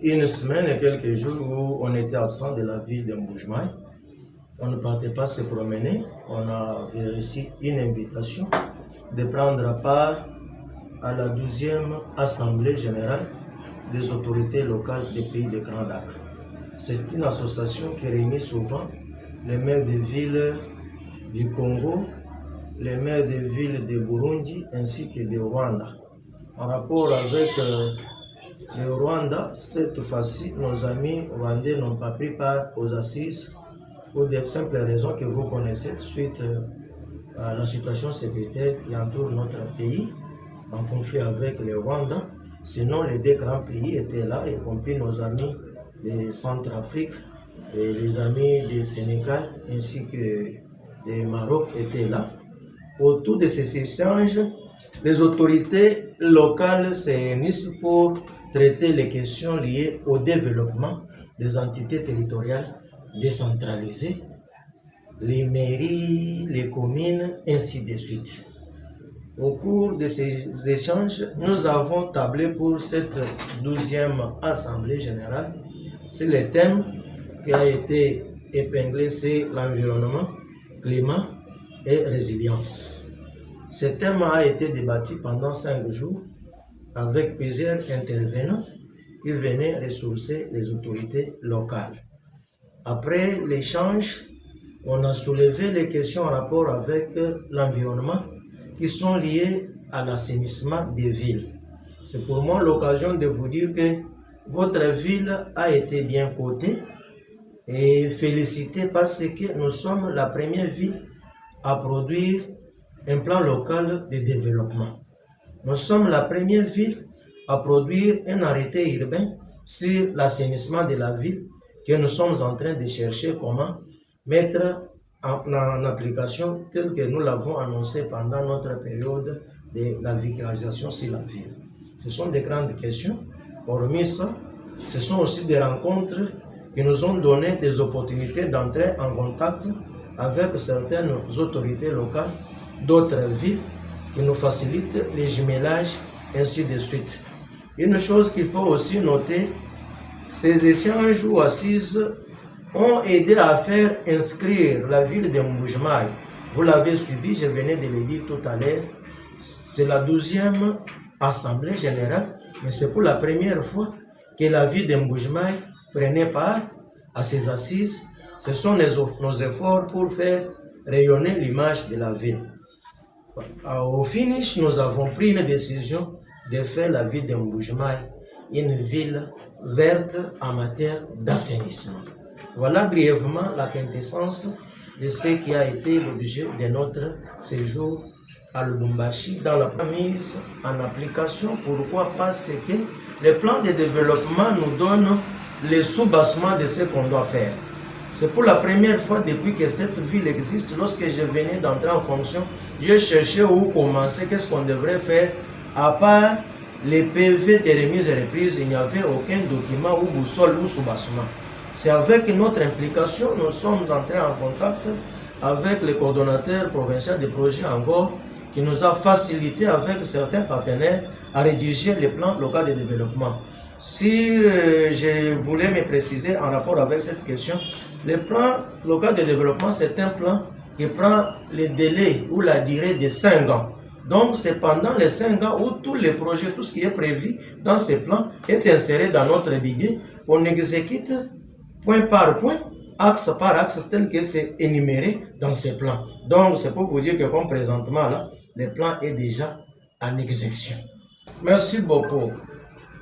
une semaine et quelques jours où on était absent de la ville de Mboujmaï. On ne partait pas se promener. On avait reçu une invitation de prendre part à la 12e Assemblée générale des autorités locales des pays de Grand Lac. C'est une association qui réunit souvent les maires des villes du Congo, les maires des villes de Burundi ainsi que de Rwanda. En rapport avec le Rwanda, cette fois-ci, nos amis rwandais n'ont pas pris part aux assises pour des simples raisons que vous connaissez suite à la situation sécuritaire qui entoure notre pays en conflit avec le Rwanda. Sinon, les deux grands pays étaient là, y compris nos amis de Centrafrique et les amis du Sénégal ainsi que du Maroc étaient là. Autour de ces échanges, les autorités locales se réunissent pour traiter les questions liées au développement des entités territoriales décentralisées, les mairies, les communes, ainsi de suite. Au cours de ces échanges, nous avons tablé pour cette 12e Assemblée générale. C'est le thème qui a été épinglé, c'est l'environnement, climat et résilience. Ce thème a été débattu pendant 5 jours avec plusieurs intervenants qui venaient ressourcer les autorités locales. Après l'échange, on a soulevé les questions en rapport avec l'environnement qui sont liées à l'assainissement des villes. C'est pour moi l'occasion de vous dire que votre ville a été bien cotée et félicitée parce que nous sommes la première ville à produire un plan local de développement. Nous sommes la première ville à produire un arrêté urbain sur l'assainissement de la ville que nous sommes en train de chercher comment mettre en application tel que nous l'avons annoncé pendant notre période de la vulgarisation sur la ville. Ce sont des grandes questions. Hormis ça, ce sont aussi des rencontres qui nous ont donné des opportunités d'entrer en contact avec certaines autorités locales d'autres villes qui nous facilitent les jumelages, ainsi de suite. Une chose qu'il faut aussi noter, ces échanges ou assises ont aidé à faire inscrire la ville de Mboujmaï. Vous l'avez suivi, je venais de le dire tout à l'heure, c'est la 12e Assemblée générale, mais c'est pour la première fois que la ville de Mboujmaï prenait part à ces assises. Ce sont nos efforts pour faire rayonner l'image de la ville. Au finish, nous avons pris une décision de faire la ville de Mboujmaï une ville verte en matière d'assainissement. Voilà brièvement la quintessence de ce qui a été l'objet de notre séjour à Lubumbashi dans la mise en application. Pourquoi? Parce que le plan de développement nous donne les sous-bassements de ce qu'on doit faire. C'est pour la première fois depuis que cette ville existe. Lorsque je venais d'entrer en fonction, je cherchais où commencer, qu'est-ce qu'on devrait faire. À part les PV de remise et reprise, il n'y avait aucun document ou boussole ou sous-bassement. C'est avec notre implication, nous sommes entrés en contact avec le coordonnateur provincial des projets Angor qui nous a facilité avec certains partenaires à rédiger les plans locaux de développement. Si je voulais me préciser en rapport avec cette question, le plan local de développement, c'est un plan qui prend le délai ou la durée de 5 ans. Donc, c'est pendant les 5 ans où tous les projets, tout ce qui est prévu dans ces plans est inséré dans notre budget. On exécute point par point, axe par axe, tel que c'est énuméré dans ces plans. Donc, c'est pour vous dire que comme présentement, là, le plan est déjà en exécution. Merci beaucoup.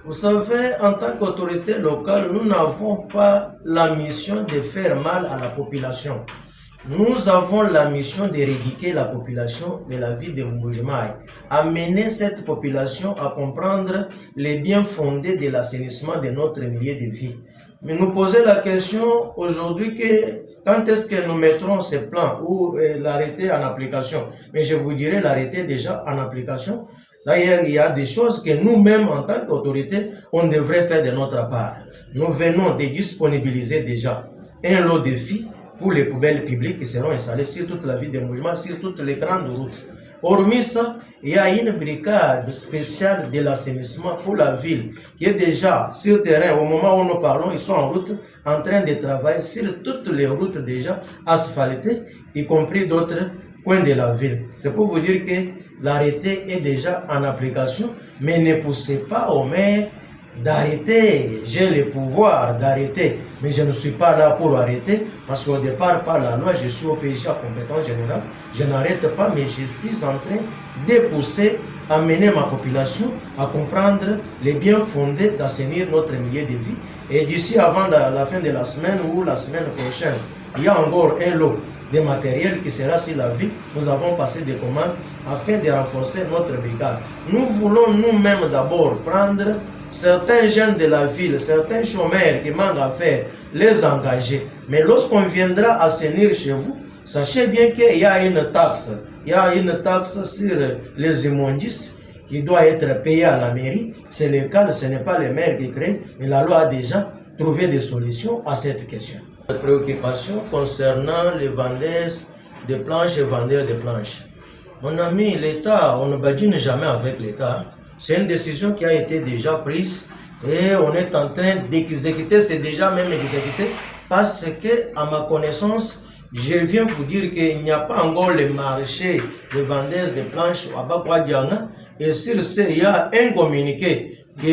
Vous savez, en tant qu'autorité locale, nous n'avons pas la mission de faire mal à la population. Nous avons la mission d'éradiquer la population de la ville de Mboujmaï, amener cette population à comprendre les biens fondés de l'assainissement de notre milieu de vie. Mais nous poser la question aujourd'hui que quand est-ce que nous mettrons ce plan ou l'arrêté en application? Mais je vous dirai l'arrêté déjà en application. D'ailleurs, il y a des choses que nous-mêmes, en tant qu'autorité, on devrait faire de notre part. Nous venons de disponibiliser déjà un lot de filles pour les poubelles publiques qui seront installées sur toute la ville de Mboujmaï, sur toutes les grandes routes. Hormis ça, il y a une brigade spéciale de l'assainissement pour la ville qui est déjà sur terrain. Au moment où nous parlons, ils sont en route, en train de travailler sur toutes les routes déjà asphaltées, y compris d'autres coins de la ville. C'est pour vous dire que l'arrêté est déjà en application, mais ne poussez pas au maire d'arrêter. J'ai le pouvoir d'arrêter, mais je ne suis pas là pour arrêter, parce qu'au départ, par la loi, je suis OPJ à compétence générale, je n'arrête pas, mais je suis en train de pousser, amener ma population à comprendre les biens fondés d'assainir notre milieu de vie. Et d'ici avant la fin de la semaine ou la semaine prochaine, il y a encore un lot de matériel qui sera sur la ville. Nous avons passé des commandes afin de renforcer notre brigade. Nous voulons nous-mêmes d'abord prendre certains jeunes de la ville, certains chômeurs qui manquent à faire, les engager. Mais lorsqu'on viendra assainir chez vous, sachez bien qu'il y a une taxe. Il y a une taxe sur les immondices qui doit être payée à la mairie. C'est légal, ce n'est pas le maire qui crée, mais la loi a déjà trouvé des solutions à cette question. La préoccupation concernant les vendeurs de planches et vendeurs de planches. Mon ami, l'État, on ne badine jamais avec l'État. C'est une décision qui a été déjà prise et on est en train d'exécuter, c'est déjà même exécuté, parce que, à ma connaissance, je viens vous dire qu'il n'y a pas encore le marché de vendeurs de planches à Bakwadiana. Et sur ce, il y a un communiqué qui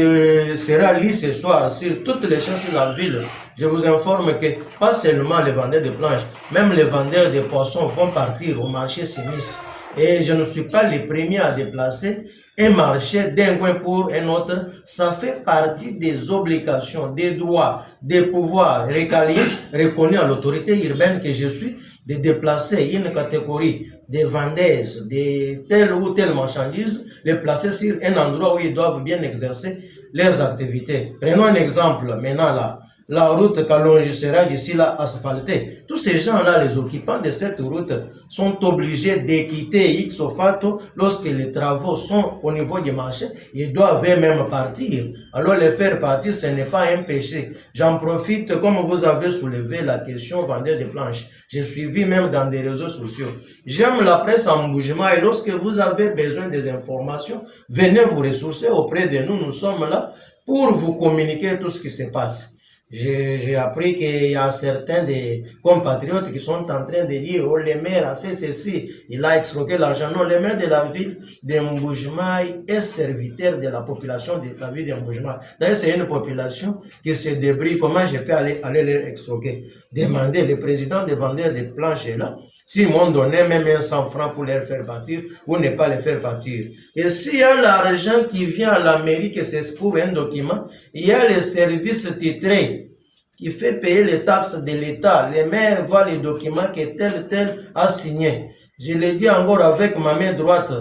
sera lu ce soir sur toutes les chaînes de la ville. Je vous informe que pas seulement les vendeurs de planches, même les vendeurs de poissons vont partir au marché Simis. Et je ne suis pas le premier à déplacer un marché d'un coin pour un autre. Ça fait partie des obligations, des droits, des pouvoirs récaliés reconnus à l'autorité urbaine que je suis, de déplacer une catégorie de vendeuses de telle ou telle marchandise, les placer sur un endroit où ils doivent bien exercer leurs activités. Prenons un exemple maintenant là. La route Kalonji sera d'ici là asphaltée. Tous ces gens-là, les occupants de cette route, sont obligés de quitter X fato lorsque les travaux sont au niveau du marché. Ils doivent même partir. Alors les faire partir, ce n'est pas un péché. J'en profite, comme vous avez soulevé la question vendeur de planches. J'ai suivi même dans des réseaux sociaux. J'aime la presse en mouvement et lorsque vous avez besoin des informations, venez vous ressourcer auprès de nous. Nous sommes là pour vous communiquer tout ce qui se passe. J'ai appris qu'il y a certains des compatriotes qui sont en train de dire « Oh, le maire a fait ceci, il a escroqué l'argent ». Non, le maire de la ville de Mboujmaï est serviteur de la population de la ville de Mboujmaï. D'ailleurs, c'est une population qui se débrouille. Comment je peux aller leur escroquer? Demander, le président des vendeurs de planches est là. S'ils m'ont donné même 100 francs pour les faire partir, ou ne pas les faire partir. Et s'il y a l'argent qui vient à la mairie, que c'est pour un document, il y a les services titrés qui fait payer les taxes de l'État. Les maires voient les documents que tel a signé. Je l'ai dit encore avec ma main droite,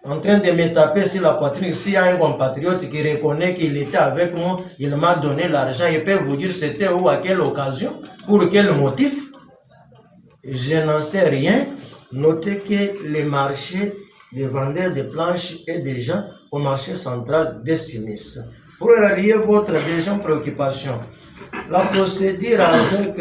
en train de me taper sur la poitrine. S'il y a un compatriote qui reconnaît qu'il était avec moi, il m'a donné l'argent, il peut vous dire c'était où, à quelle occasion, pour quel motif. Je n'en sais rien. Notez que le marché des vendeurs de planches est déjà au marché central de Simis. Pour rallier votre déjà préoccupation, la procédure avec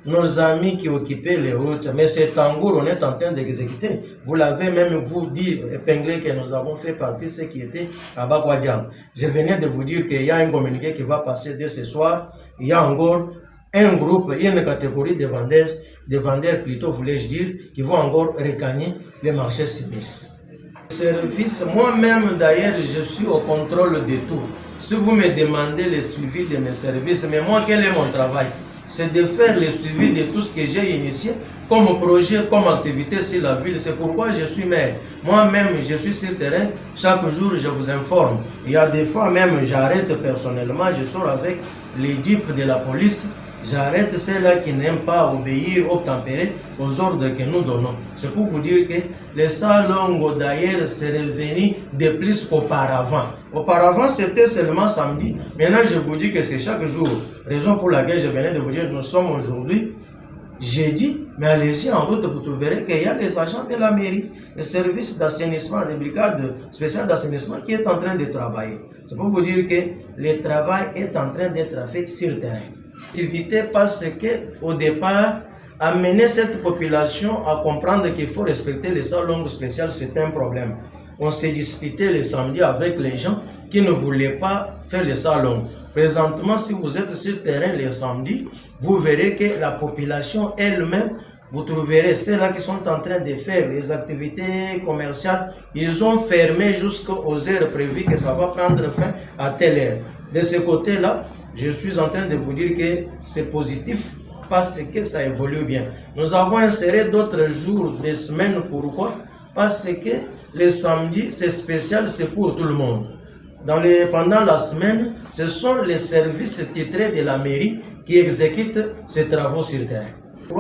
nos amis qui occupaient les routes, mais cet Tangour, on est en train d'exécuter. Vous l'avez même vous dit, épinglé, que nous avons fait partie de ce qui était à Bakwadian. Je venais de vous dire qu'il y a un communiqué qui va passer dès ce soir. Il y a encore un groupe, une catégorie de vendeurs plutôt, voulais-je dire, qui vont encore regagner le marché Simis. Service, moi-même d'ailleurs, je suis au contrôle de tout. Si vous me demandez le suivi de mes services, mais moi, quel est mon travail? C'est de faire le suivi de tout ce que j'ai initié comme projet, comme activité sur la ville. C'est pourquoi je suis maire. Moi-même, je suis sur le terrain. Chaque jour, je vous informe. Il y a des fois même, j'arrête personnellement, je sors avec les jeeps de la police. J'arrête ceux-là qui n'aiment pas obéir, obtempérer aux ordres que nous donnons. C'est pour vous dire que les salongo d'ailleurs c'est revenu de plus qu'auparavant. Auparavant, c'était seulement samedi. Maintenant, je vous dis que c'est chaque jour. Raison pour laquelle je venais de vous dire, nous sommes aujourd'hui jeudi, mais allez-y en route, vous trouverez qu'il y a des agents de la mairie, le service d'assainissement, des brigades spéciales d'assainissement qui est en train de travailler. C'est pour vous dire que le travail est en train d'être fait sur le terrain. Activité parce que au départ, amener cette population à comprendre qu'il faut respecter les salles longues spéciales, c'est un problème. On s'est disputé le samedi avec les gens qui ne voulaient pas faire les salles longues. Présentement, si vous êtes sur le terrain le samedi, vous verrez que la population elle-même, vous trouverez ceux-là qui sont en train de faire les activités commerciales, ils ont fermé jusqu'aux heures prévues que ça va prendre fin à telle heure. De ce côté-là, je suis en train de vous dire que c'est positif parce que ça évolue bien. Nous avons inséré d'autres jours des semaines. Pourquoi? Parce que le samedi, c'est spécial, c'est pour tout le monde. Pendant la semaine, ce sont les services titrés de la mairie qui exécutent ces travaux sur terre.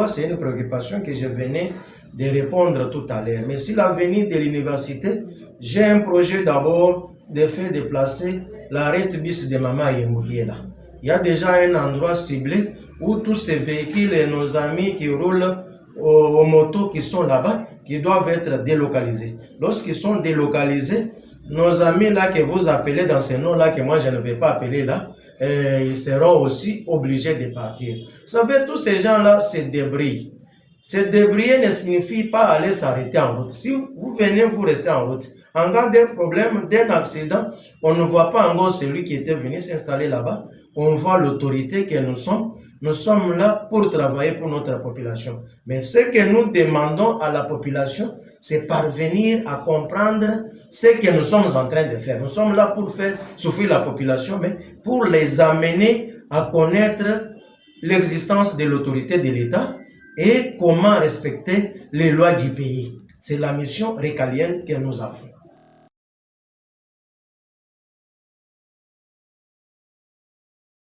C'est une préoccupation que je venais de répondre tout à l'heure. Mais sur l'avenir de l'université, j'ai un projet d'abord de faire déplacer l'arrêt bus de Mama Yemoukiela. Il y a déjà un endroit ciblé où tous ces véhicules et nos amis qui roulent aux motos qui sont là-bas, qui doivent être délocalisés. Lorsqu'ils sont délocalisés, nos amis là que vous appelez dans ces noms-là, que moi je ne vais pas appeler là, ils seront aussi obligés de partir. Vous savez, tous ces gens-là se débrouillent. Se débrouiller ne signifie pas aller s'arrêter en route. Si vous venez, vous restez en route. En cas d'un problème, d'un accident, on ne voit pas encore celui qui était venu s'installer là-bas. On voit l'autorité que nous sommes. Nous sommes là pour travailler pour notre population. Mais ce que nous demandons à la population, c'est parvenir à comprendre ce que nous sommes en train de faire. Nous sommes là pour faire souffrir la population, mais pour les amener à connaître l'existence de l'autorité de l'État et comment respecter les lois du pays. C'est la mission récalienne que nous avons.